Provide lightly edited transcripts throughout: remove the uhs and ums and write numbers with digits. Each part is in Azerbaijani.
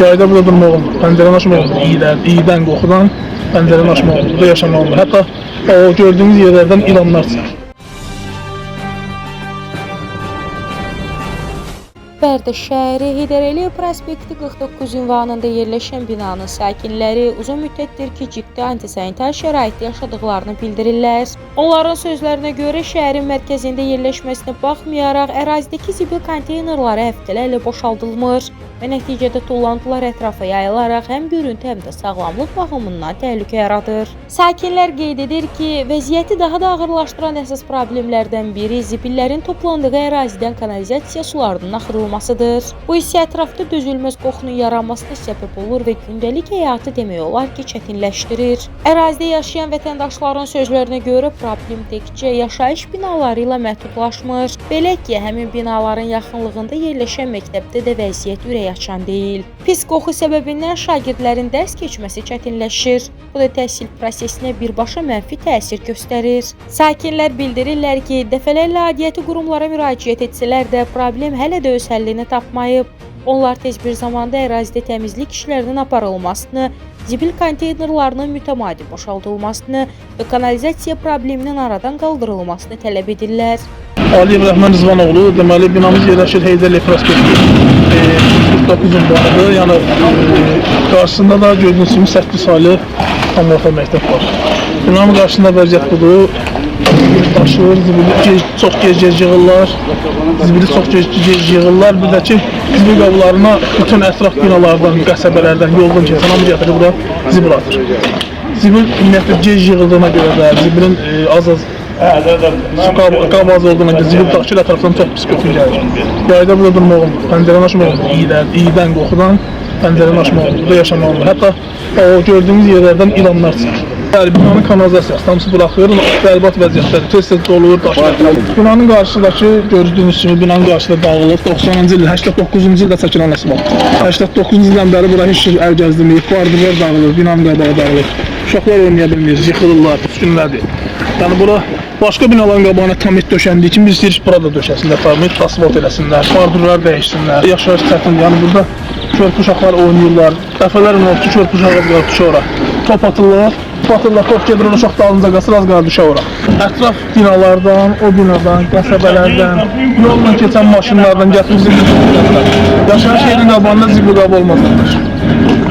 Yayda burada durmaq olmur, pəncərəni açmaq olmur, iydən, qoxudan pəncərəni açmaq olmur, burada yaşamaq olmur. Hətta o gördüyünüz yerlərdən ilanlar çıxır. Bərdə şəhəri Heydər Əliyev prospekti 49 ünvanında yerləşən binanın sakinləri uzun müddətdir ki, ciddi antisanitar şəraitdə yaşadıqlarını bildirirlər. Onların sözlərinə görə şəhərin mərkəzində yerləşməsinə baxmayaraq ərazidəki zibil konteynerları həftələrlə boşaldılmır və nəticədə tullantılar ətrafa yayılaraq həm görüntü, həm də sağlamlıq baxımından təhlükə yaradır. Sakinlər qeyd edir ki, vəziyyəti daha da ağırlaşdıran əsas problemlərdən biri zibillərin toplandığı ərazidən kanalizasiya sularının axıdılmasıdır. Bu isə ətrafda dözülməz qoxunun yaranmasına səbəb olur və gündəlik həyatı demək olar ki, çətinləşdirir. Ərazidə yaşayan vətəndaşların sözlərinə görə problem təkcə yaşayış binaları ilə məhdudlaşmır. Belə ki, həmin binaların yaxınlığında yerləşən məktəbdə də vəziyyət ürəkaçan deyil. Pis qoxu səbəbindən şagirdlərin dərs keçməsi çətinləşir. Bu da təhsil prosesinə birbaşa mənfi təsir göstərir. Sakinlər bildirirlər ki, dəfələrlə aidiyyəti qurumlara müraciət etsələr də problem hələ də öz həllini tapmayıb. Onlar tez bir zamanda ərazidə təmizlik işlərinin aparılmasını, zibil konteynerlarının mütəmadi boşaldılmasını və kanalizasiya probleminin aradan qaldırılmasını tələb edirlər. Aliyev Rəhman Rızvanoğlu, deməli binamız yerləşir Heydər Əliyev prospekti 49 ünvanıdır. Yəni qarşısında da gördüyünüz kimi 8 saylı tam orta məktəb var. Binanın qarşısında vəziyyət budur. Daşır, zibili çox gec yığırlar. Zibili çox gec yığırlar. Bir də ki, zibil qablarına bütün ətraf binalardan, qəsəbələrdən, yoldan keçən hamı gətirir bura zibil atır. Zibil ümumiyyətlə gec yığıldığına görə də, zibilin az-az qab az olduğuna görə zibil daşır ətrafdan çox pis qoxu gəlir. Yayda burada durmaq olmur, pəncərəni açmaq olmur, iydən, qoxudan pəncərəni açmaq olmur, burada yaşamaq olmur. Hətta o gördüyünüz yerlərdən ilanlar çıxır. Yəni, binanın kanalizasiyası hamısı buraxılır, bərbad vəziyyətləri, tez-tez dolur, daşır. Binanın qarşıdakı gördüyünüz kimi binanın qarşıda dağılıb, 90-cı il, 89-cu ildə çəkilən rəsm var. 89-cu ildən bəri bura heç əl gəzdirməyib, bardırlar dağılır, binanın qabağı dağılır. Uşaqlar oynaya bilmir, yıxılırlar, üstünlədir. Yəni bura başqa binaların qabağına tamit döşəndiyi kimi biz deyirik burada döşəsinlər, tamit, asfalt eləsinlər, bardırlar dəyişsinlər, yaşayış çətin. Yəni burada körpü uşaqlar oynayırlar, dəfələrlə olub ki, körpü uşaqlar qalıb düşə ora. Top atırlar, top gedir, uşaq dalınca qasır, az qalıb düşə ora. Ətraf binalardan, o binadan, qəsəbələrdən, yolla keçən maşınlardan gətirib zibil qablar. Yaşayış yerinin qabağında zibil qabı olmazlar.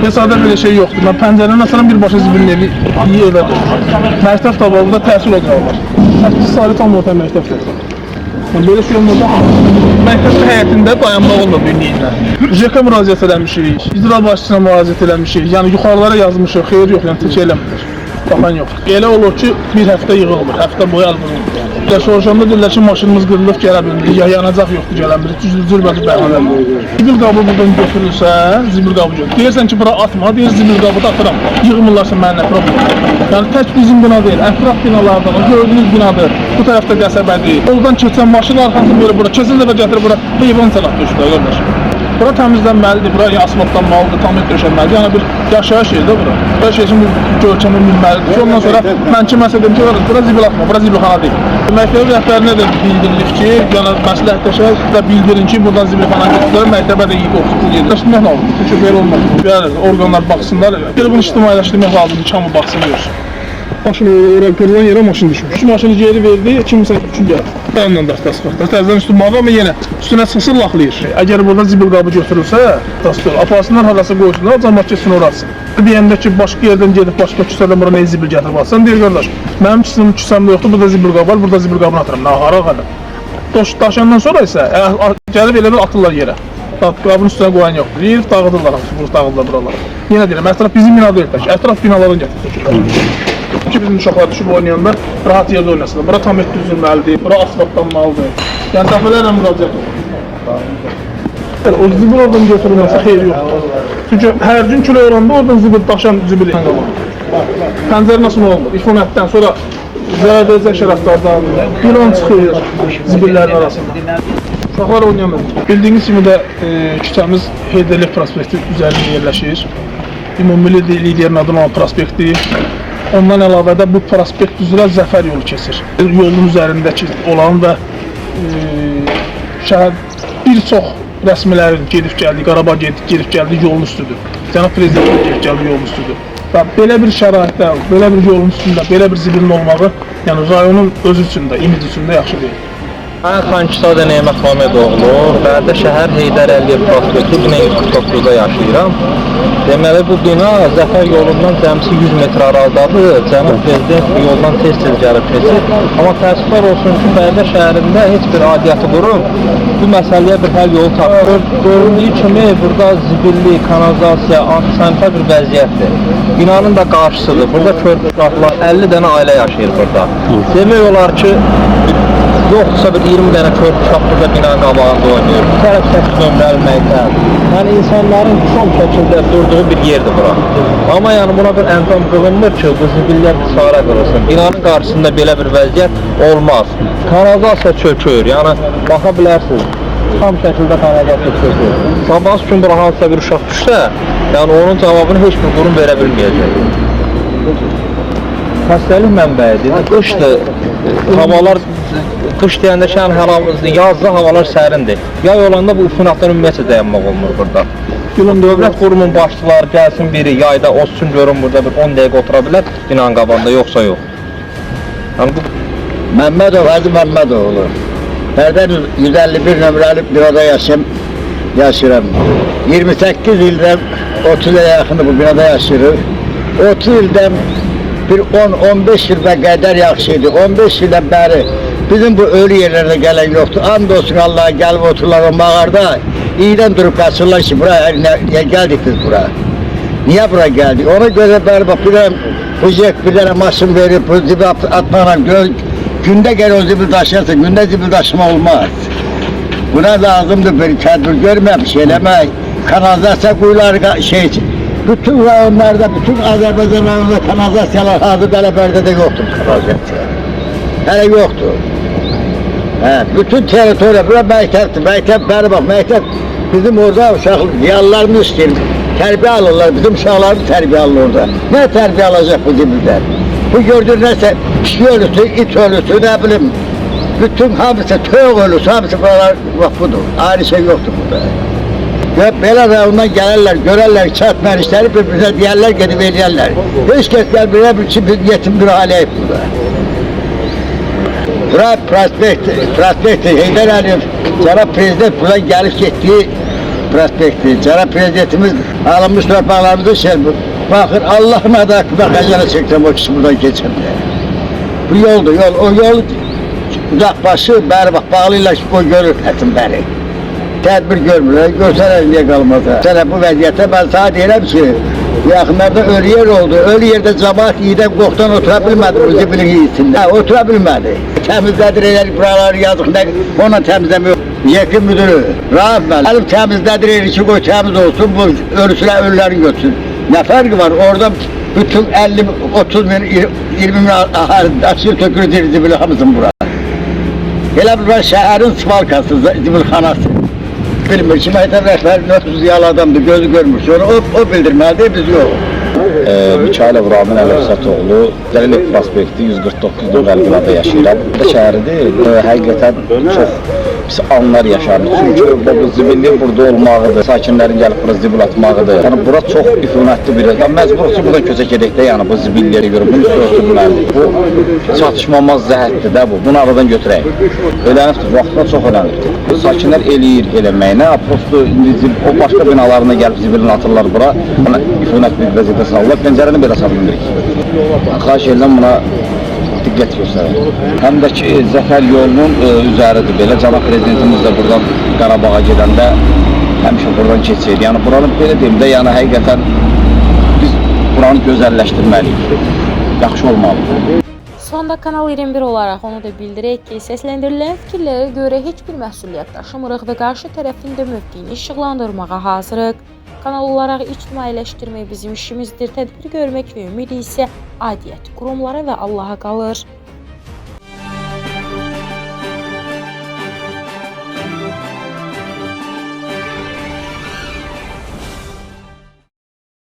Hesabda belə şey yoxdur. Mən pəncərəni açaram, birbaşa zibilin evi iyi evə olur. Məktəb tabalıqda təhsil ocağı var. 8 saylı tam orta məktəbdir. Belə şey olmada məktəbdə həyətində dayanmaq olmur birliyindən. JK müraciət eləmişik, icra başçısına müraciət eləmişik. Yəni yuxarılara yazmışıq, xeyir yox, yəni tək eləmir. Baxan yox. Elə olur ki, bir həftə yığılmır, həftə boyu alınır. Soruşanda deyirlər ki, maşınımız qırılıb gələ bilmir, ya yanacaq yoxdur gələ bilmir, cürbəti bəhanədir. Zibil qabı buradan götürülsə, zibil qabı götürür. Deyirsən ki, bura atma, deyir zibil qabı da atıram. Yığmırlarsa mənə nə problem. Yəni tək bizim bina deyil, ətraf binalardan, o gördüyünüz binadır, bu tərəfdə qəsəbədir. Oradan keçən maşın arxasını böyle bura, keçən dəfə gətirir bura, heyvan sənət düşdü, qardaş. Bura təmizlənməlidir, bura asfaltlanmalıdır, tamir döşənməlidir. Yəni bir yaşayış yeridir bura. Yaşayış üçün görkəmi bilməlidir. Ondan sonra mən kiməsə dedim ki, bura zibil atma, bura zibilxana deyil. Məktəbin rəhbərinə də bildirilir ki, yəni məsləhətləşər də bildirin ki, buradan zibilxana götürülür, məktəbə də iyi oxusun gedir. Daşınmaq lazım, çünki belə olmaz. Yəni orqanlar baxsınlar, belə bunu ictimailəşdirmək lazımdır ki, hamı baxsın görsün. Maşın oraya qırılan yerə maşın düşmüş. Üç maşını geri verdi, kimsə üçün gəlir. Ondan da asfaltda, təzədən üstün mavi, amma yenə üstünə çıxsın, laxlayır. Əgər burada zibil qabı götürülsə, aparsınlar, harası qoysunlar, cəmaat keçsin orası. Deyəndə ki, başqa yerdən gedib, başqa küsədən bura neyi zibil gətirib alsan, deyir qardaş, mənim küsəmdə yoxdur, burada zibil qabı var, burada zibil qabını atıram, nahara qalır. Daşıyandan sonra isə, gəlib elə bir atırlar yerə. Qabın üstünə qoyan yoxdur, deyir, dağıdırlar, dağıdırlar buraları. Yenə deyirəm, ətraf bizim bina deyil, ətraf binaların gətirir. Ki bizim uşaqlar düşüb oynayanda rahat yerdə oynasınlar. Bura tam düzülməlidir, bura asfaltlanmalıdır. Yəni dəfələrlə müraciət olur. O zibil oradan götürülməsə xeyri yoxdur. Çünki hər gün külək olanda oradan zibil daşan zibil qalır. Pəncərə nasıl olmur? İxunətdən sonra zərərvericək şərəflərdən ilan çıxır zibillərin arasında. Uşaqlar oynayamır. Bildiyiniz kimi də küçəmiz Heydər Əliyev prospekti üzərində yerləşir. Ümumilli liderin adını olan prospekti. Ondan əlavə də bu prospekt üzrə Zəfər yolu keçir. Yolun üzərindəki olan və şəhər bir çox rəsmilərin gedib gəldiyi, Qarabağ gedib gəldiyi yolun üstüdür. Cənab Prezidentin gedib gəldiyi yolun üstüdür. Və belə bir şəraitdə, belə bir yolun üstündə, belə bir zibilin olmağı, yəni rayonun özü üçün də, imic üçün də yaxşı deyil. Mən Xankişizadə Nemət Məmmədoğlu, Bərdə şəhər Heydər Əliyev prospekti bina 149-da yaşayıram. Deməli, bu bina Zəfər yolundan cəmsi 100 metr aralıdadır. Cənab Prezident bu yoldan tez-tez gəlib keçir. Amma təəssüflər olsun ki, Bərdə şəhərində heç bir adiyyəti qurum bu məsələyə bir həll yolu tapır. Göründüyü kimi burada zibilli, kanalizasiya, antisanitar bir vəziyyətdir. Binanın da qarşısıdır. Burada körpü uşaqlar, 50 dənə ailə yaşayır burada. Demək olar ki, yoxsa bir 20 dənə körpü uşaq burada binanın qabağında oynayır. Bu tərəf səs göndərilməkdən. Yəni insanların son şəkildə durduğu bir yerdir bura. Amma yəni buna bir əndam qılınmır ki, bu zibillər qisara qırılsın. Binanın qarşısında belə bir vəziyyət olmaz. Kanalizasiya çökür. Yəni baxa bilərsiniz. Tam şəkildə kanalizasiya çökür. Sabahs gün bura hansısa bir uşaq düşsə, yəni onun cavabını heç bir qurum verə bilməyəcək. Xəstəlik mənbəyidir. Qışdır. Havalar qış deyəndə yazda havalar sərindir. Yay olanda bu üfunatdan ümumiyyətlə dayanmaq olmur burada. Dövlət qurumun başçıları gəlsin biri yayda olsun görün burada bir 10 dəqiqə otura bilər binanın qabağında yoxsa yox. Yəni bu Məmmədov Hacı Məmmədoğlu. Bərdə 151 nömrəli binada yaşayıram. 28 ildən 30 ilə yaxındır bu binada yaşayırıq. 30 ildən bir 10-15 ildə qədər yaxşıydı. 15 ildən bəri bizim bu ölü yerlərdə gələn yoxdur. And olsun Allah'a gəlib otururlar o mağarada. İyiden durup kaçırlar ki buraya geldik biz buraya. Niye buraya geldik? Ona göre bəri bak bir tane maşın verip bu zibil atmadan günde gel o zibil taşırsın. Günde zibil taşıma olmaz. Buna lazımdır bir tedbir görmem, şeylemek. Kanalizasyon kuyuları bütün rayonlarda, bütün Azerbaycan rayonunda kanalizasyalar hazır Bəlabərdə de yoktur kanalizasyon. Hele yoktur. Bütün teritoriya, bura məktəbdir. Məktəb, bəri bax, məktəb bizim orada yallarını istəyir. Tərbiyə alırlar, bizim uşaqlarımız tərbiyə alır orada. Ne tərbiyə alacaq bu zibillər? Bu gördüğün nəsə, pişki ölüsü, it ölüsü, ne bileyim. Bütün hamısı, tövq ölüsü, hamısı buralar, bak budur. Ayrı şey yoktur burada. Belə rayondan gəlirlər, görərlər çatmayan işləri bir-birinə deyərlər, gedib eləyərlər. Heç kəslər bir yetim bir ailəyib burada. Bura prospekti, Heydər Əliyev, Cənab Prezident buradan gəlib getdiyi prospekti. Cənab Prezidentimiz alınmış torpaqlarımızı baxır, Allah'ın adı hakkında xəzənə çəkdirəm o kişi buradan keçəndə. Bu yoldur, o yol uzaqbaşı, bəri bax, bağlıyla ki, o görür hətin bəri. Tədbir görmürlər, görsələr niyə qalmaz. Sənə bu vəziyyətdə mən sana deyirəm ki, yaxınlarda ölü yer oldu. Ölü yerdə cəmaat iyidən qoxdan otura bilmədi bu zibilin iyisində. Otura bilmədi. Təmizlədir elər, buraları yazıq, ona təmizləmiyor. Yekin müdürü, Rauf bəli, gəlib təmizlədir elər ki, qoy təmiz olsun, bu ölüsülər ölüləri götürsün. Nə fərqi var? Orada bütün 50, 30 min, 20 min aşır tökülür zibili hamısın bura. Elə bir şəhərin svalkası, zibilxanası. Bilmir ki, məktəb rəhbəri nöfsüz yalı adamdır, gözü görmür. Sonra o bildirməlidir, biz yox. Mikailov Ramin Əlifzətoğlu, Dəliyev prospekti 149 nömrəli binada yaşayıram. Bu şəhərdir, həqiqətən çox pis anlar yaşanır. Çünki bu zibilin burada olmağıdır, sakinlərin gəlib bura zibil atmağıdır. Yəni bura çox üfunətli bir yer. Məcburluq ki, buradan köçək edək də, yəni bu zibilləri görüb, bunu sürtülməlidir. Bu çatışmamaz zəhətdir də bu, bunu aradan götürək. Ölənibdir, vaxtına çox ölənibdir. Sakinlər eləyir eləməyinə, prosto o başqa binalarına gəlib zibilini atırlar bura. Yəni üfunət bir vəziyyətə salırlar, pəncərəni belə salınırıq. Xahiş edirəm buna diqqət göstərir. Həm də ki, Zəfər yolunun üzəridir belə. Cənab Prezidentimiz də buradan Qarabağa gedəndə həmişə buradan keçir. Yəni buranı belə deyim də, yəni həqiqətən biz buranı gözəlləşdirməliyik. Yaxşı olmalıdır. Sonda Kanal 21 olaraq onu da bildirək ki, səsləndirilən fikirlərə görə heç bir məsuliyyət daşımırıq və qarşı tərəfin də mövqeyini işıqlandırmağa hazırıq. Kanal olaraq ictimailəşdirmək bizim işimizdir. Tədbir görmək və ümid isə aidiyyət qurumlara və Allaha qalır.